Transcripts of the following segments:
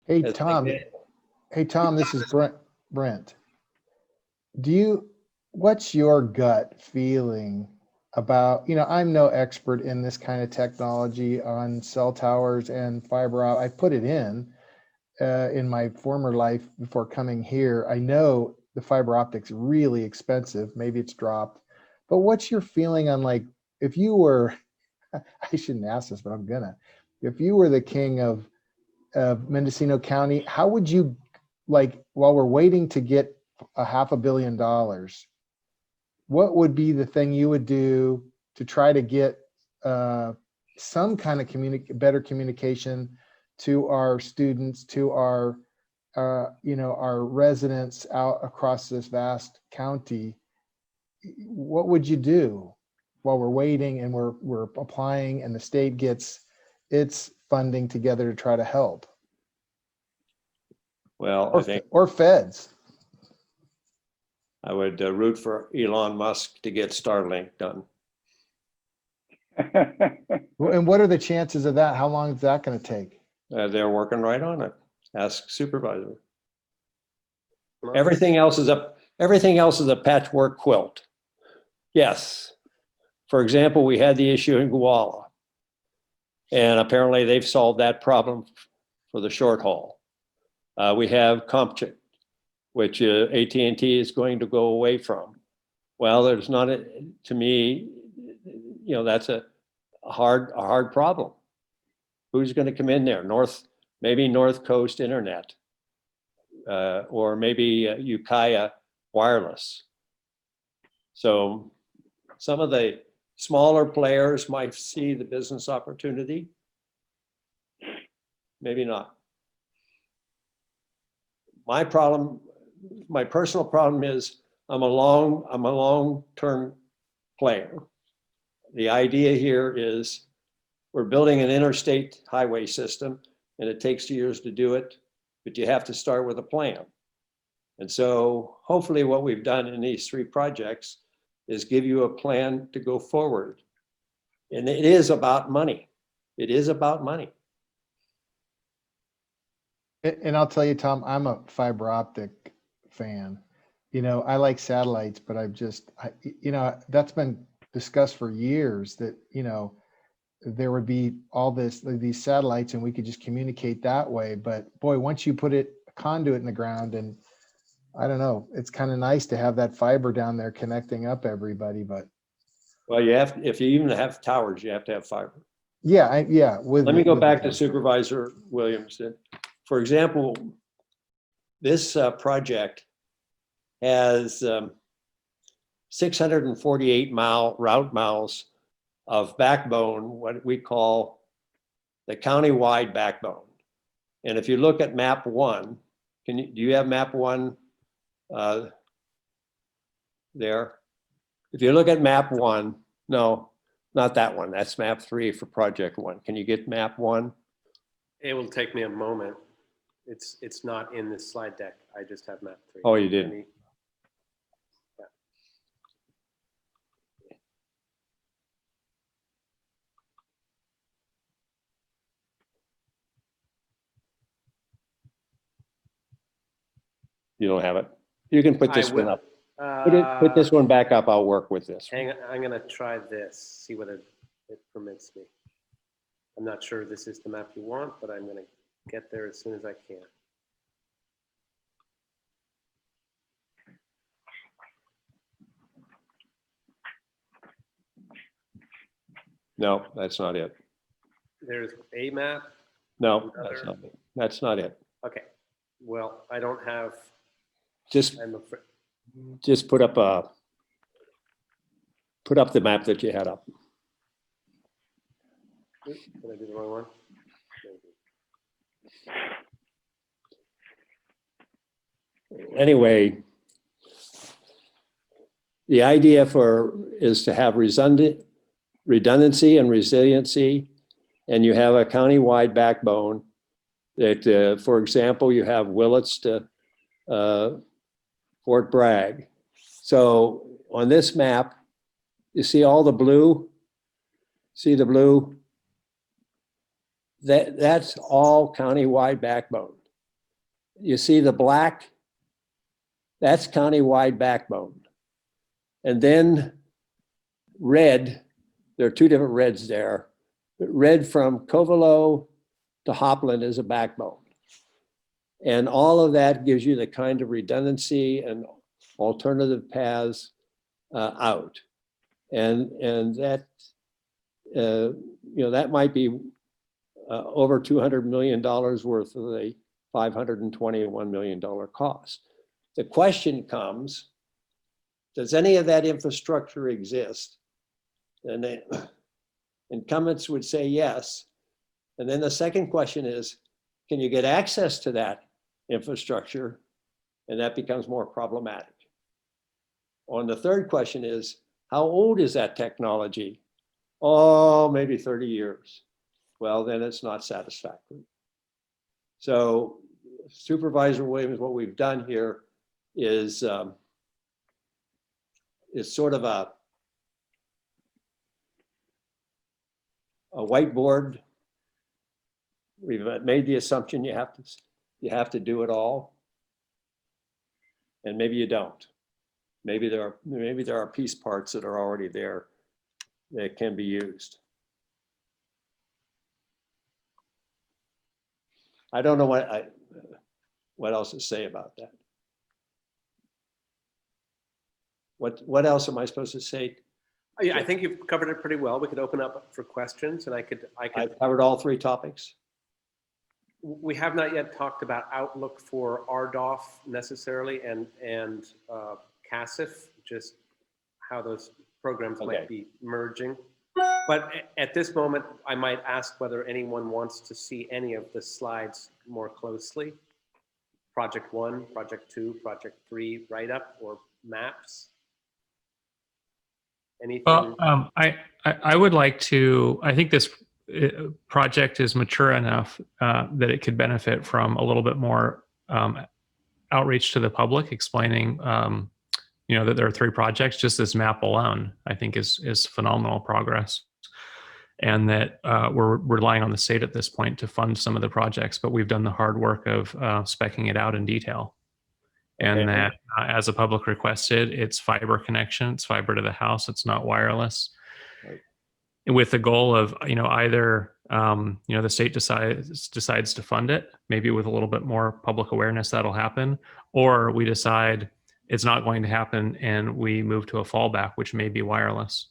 Hey, as they Tom. did. Hey, Tom, this is Brent. Do you, what's your gut feeling about, I'm no expert in this kind of technology on cell towers and fiber. I put it in my former life before coming here. I know the fiber optics really expensive. Maybe it's dropped, but what's your feeling on like, if you were, I shouldn't ask this, but I'm gonna, if you were the king of Mendocino County, how would you, like, while we're waiting to get a $500 million, what would be the thing you would do to try to get uh, some kind of better communication to our students, to our our residents out across this vast county? What would you do while we're waiting and we're applying and the state gets its funding together to try to help? Well, I think Or feds. I would root for Elon Musk to get Starlink done. And what are the chances of that? How long is that going to take? They're working right on it. Ask supervisor. Everything else is a patchwork quilt. Yes. For example, we had the issue in Guala, and apparently they've solved that problem for the short haul. We have CompChip, which AT&T is going to go away from. Well, there's not to me, that's a hard problem. Who's going to come in there? Maybe North Coast Internet, or maybe Ukiah Wireless. So some of the smaller players might see the business opportunity. Maybe not. My personal problem is I'm a long-term player. The idea here is we're building an interstate highway system, and it takes years to do it, but you have to start with a plan. And so hopefully what we've done in these 3 projects is give you a plan to go forward. And it is about money. It is about money. And I'll tell you, Tom, I'm a fiber optic fan. I like satellites, but that's been discussed for years that, there would be all these satellites and we could just communicate that way. But boy, once you put a conduit in the ground, and I don't know, it's kind of nice to have that fiber down there connecting up everybody. But well, if you even have towers, you have to have fiber. Yeah, Let me go back to Supervisor Williamson. For example, this project has 648 route miles of backbone, what we call the county-wide backbone. And if you look at map 1, do you have map 1 there? If you look at map 1, no, not that one. That's map 3 for project 1. Can you get map 1? It will take me a moment. It's not in this slide deck. I just have map 3. Oh, you did. You don't have it. You can put this one up. Put this one back up. I'll work with this. Hang on, I'm going to try this, see whether it permits me. I'm not sure this is the map you want, but I'm going to get there as soon as I can. No, that's not it. There's a map. No, that's not it. Okay. Well, I don't have. Just put up the map that you had up. Did I do the wrong one? Anyway, the idea is to have redundancy and resiliency, and you have a county-wide backbone that, for example, you have Willits to Fort Bragg. So on this map, you see all the blue? See the blue? That's all county-wide backbone. you see the black, that's countywide backbone. And then red, there are two different reds there, but red from Covelo to Hopland is a backbone. And all of that gives you the kind of redundancy and alternative paths out. And that, that might be over $200 million worth of the $521 million cost. The question comes, does any of that infrastructure exist? And the incumbents would say yes. And then the second question is, can you get access to that infrastructure? And that becomes more problematic. On the third question is, how old is that technology? Oh, maybe 30 years. Well, then it's not satisfactory. So Supervisor Williams, what we've done here is sort of a whiteboard. We've made the assumption you have to do it all, and maybe you don't. Maybe there are piece parts that are already there that can be used. I don't know what else to say about that. What else am I supposed to say? I think you've covered it pretty well. We could open up for questions, and I've covered all three topics. We have not yet talked about outlook for RDOF necessarily, and CASIF, just how those programs might be merging. But at this moment, I might ask whether anyone wants to see any of the slides more closely. Project 1, Project 2, Project 3 write-up or maps. Anything? Well, I would like to, I think this project is mature enough that it could benefit from a little bit more outreach to the public, explaining that there are three projects. Just this map alone, I think is phenomenal progress. And that we're relying on the state at this point to fund some of the projects, but we've done the hard work of speccing it out in detail. And that as the public requested, it's fiber connection, it's fiber to the house, it's not wireless. Right. With the goal of, either, the state decides to fund it, maybe with a little bit more public awareness that'll happen, or we decide it's not going to happen and we move to a fallback, which may be wireless.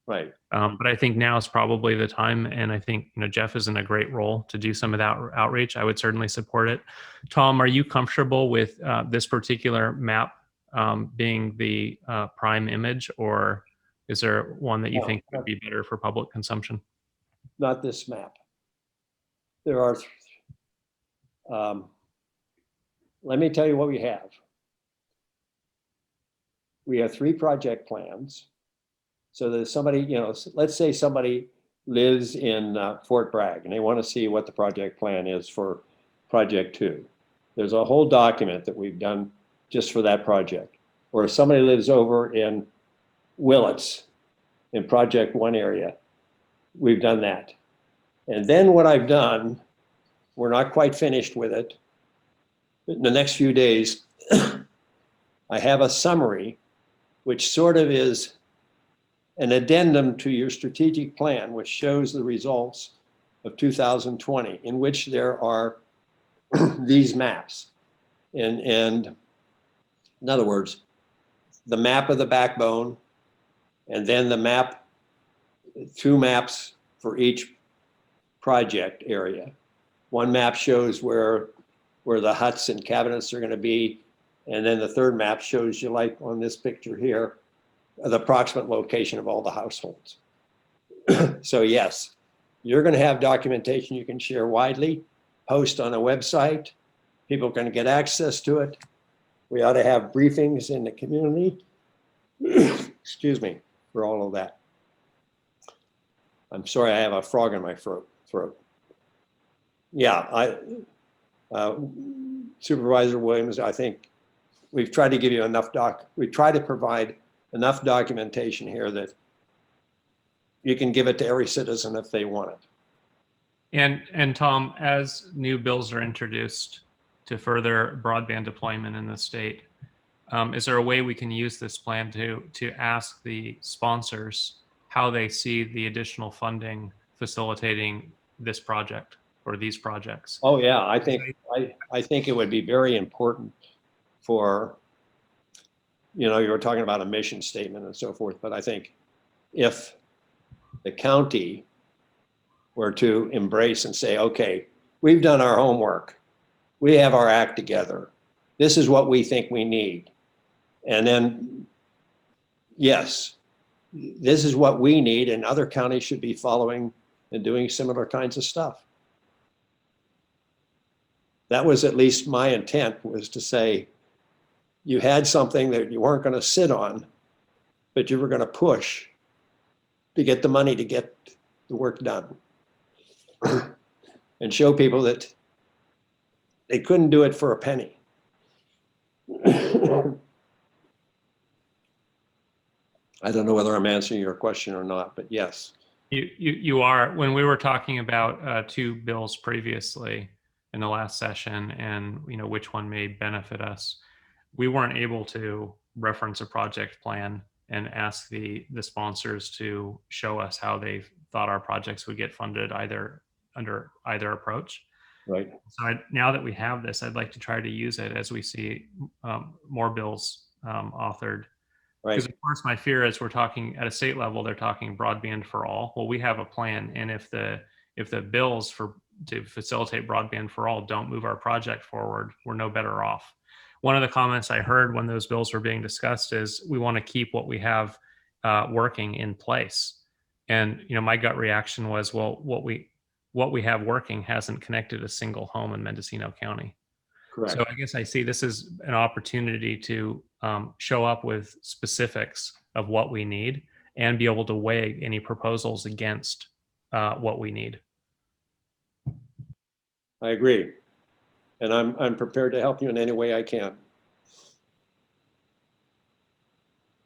Right. But I think now is probably the time, and I think Jeff is in a great role to do some of that outreach. I would certainly support it. Tom, are you comfortable with this particular map being the prime image, or is there one that you think would be better for public consumption? Not this map. There are. Let me tell you what we have. We have three project plans. So there's somebody, let's say somebody lives in Fort Bragg and they want to see what the project plan is for Project 2. There's a whole document that we've done just for that project. Or if somebody lives over in Willits in Project 1 area, we've done that. And then what I've done, we're not quite finished with it. In the next few days, I have a summary, which sort of is an addendum to your strategic plan, which shows the results of 2020, in which there are these maps. And in other words, the map of the backbone, and then the map, 2 maps for each project area. One map shows where the huts and cabinets are going to be, and then the third map shows you, like on this picture here, the approximate location of all the households. So yes, you're going to have documentation you can share widely, post on a website. People are going to get access to it. We ought to have briefings in the community. Excuse me for all of that. I'm sorry, I have a frog in my throat. Yeah, Supervisor Williams, I think we've tried to give you enough we try to provide enough documentation here that you can give it to every citizen if they want it. And Tom, as new bills are introduced, to further broadband deployment in the state. Is there a way we can use this plan to ask the sponsors how they see the additional funding facilitating this project or these projects? Oh yeah, I think it would be very important for, you know, you were talking about a mission statement and so forth, but I think if the county were to embrace and say, okay, we've done our homework, we have our act together, this is what we think we need. And then, yes, this is what we need, and other counties should be following and doing similar kinds of stuff. That was at least my intent, was to say, you had something that you weren't going to sit on, but you were going to push to get the money to get the work done. And show people that they couldn't do it for a penny. I don't know whether I'm answering your question or not, but yes. You are. When we were talking about two bills previously in the last session, and you know which one may benefit us, we weren't able to reference a project plan and ask the sponsors to show us how they thought our projects would get funded under either approach. Right. So now that we have this, I'd like to try to use it as we see more bills authored. Right. Because of course, my fear is we're talking at a state level, they're talking broadband for all. Well, we have a plan, and if the bills to facilitate broadband for all don't move our project forward, we're no better off. One of the comments I heard when those bills were being discussed is we want to keep what we have working in place. And you know, my gut reaction was, well, what we have working hasn't connected a single home in Mendocino County. Correct. So I guess I see this as an opportunity to show up with specifics of what we need and be able to weigh any proposals against what we need. I agree. And I'm prepared to help you in any way I can.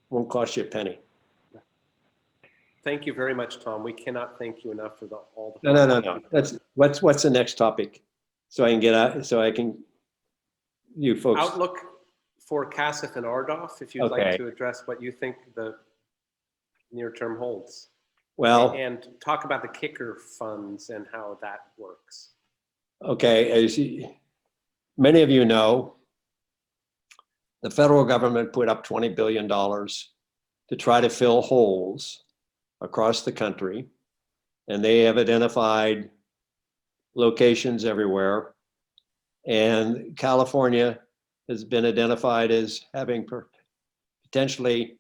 Won't cost you a penny. Thank you very much, Tom. We cannot thank you enough for all the. No. That's what's the next topic, so I can get out. So I can, you folks. Outlook for CASIF and RDOF, if you'd like to address what you think the near term holds. Well, and talk about the kicker funds and how that works. Okay, as many of you know, the federal government put up $20 billion to try to fill holes across the country, and they have identified locations everywhere. And California has been identified as having potentially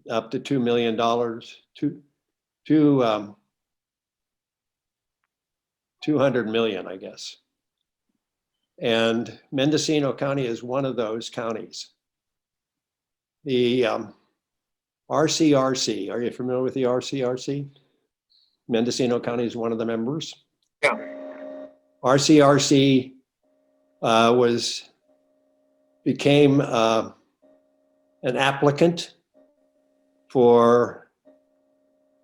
up to $2 million, $200 million, I guess. And Mendocino County is one of those counties. The RCRC, are you familiar with the RCRC? Mendocino County is one of the members. Yeah. RCRC became an applicant for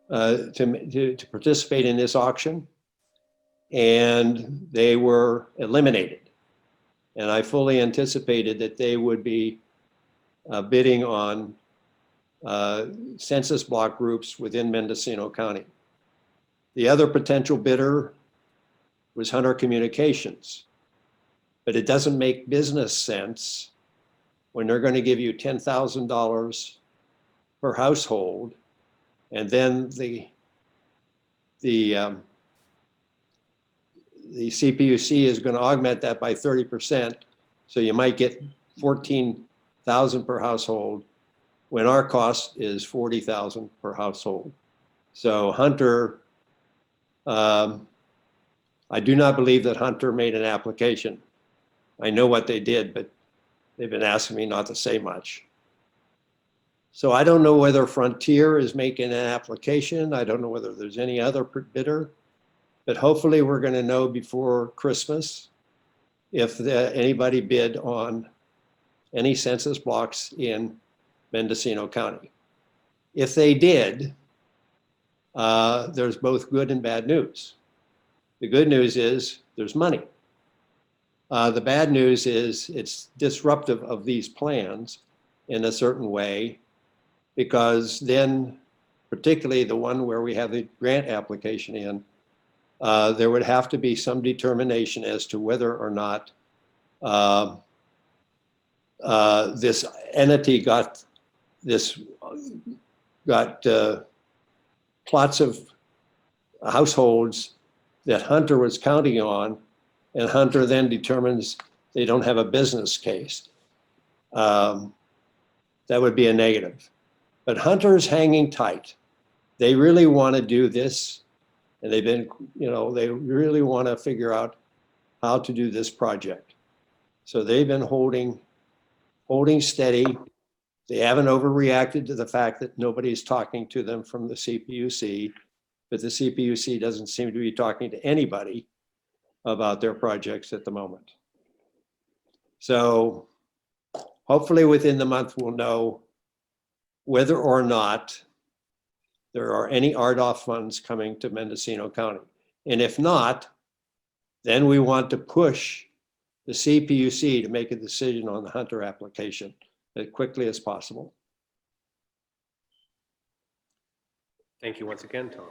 to participate in this auction, and they were eliminated. And I fully anticipated that they would be bidding on census block groups within Mendocino County. The other potential bidder was Hunter Communications, but it doesn't make business sense when they're going to give you $10,000 per household, and then the CPUC is going to augment that by 30%, so you might get $14,000 per household when our cost is $40,000 per household. So Hunter, I do not believe that Hunter made an application. I know what they did, but they've been asking me not to say much. So I don't know whether Frontier is making an application. I don't know whether there's any other bidder, but hopefully we're going to know before Christmas if anybody bid on any census blocks in Mendocino County. If they did, there's both good and bad news. The good news is there's money. The bad news is it's disruptive of these plans in a certain way, because then, particularly the one where we have the grant application in, there would have to be some determination as to whether or not this entity got plots of households that Hunter was counting on, and Hunter then determines they don't have a business case. That would be a negative. But Hunter's hanging tight. They really want to do this, and they've been, they really want to figure out how to do this project. So they've been holding steady. They haven't overreacted to the fact that nobody's talking to them from the CPUC, but the CPUC doesn't seem to be talking to anybody about their projects at the moment. So hopefully within the month, we'll know whether or not there are any RDOF funds coming to Mendocino County. And if not, then we want to push the CPUC to make a decision on the Hunter application as quickly as possible. Thank you once again, Tom.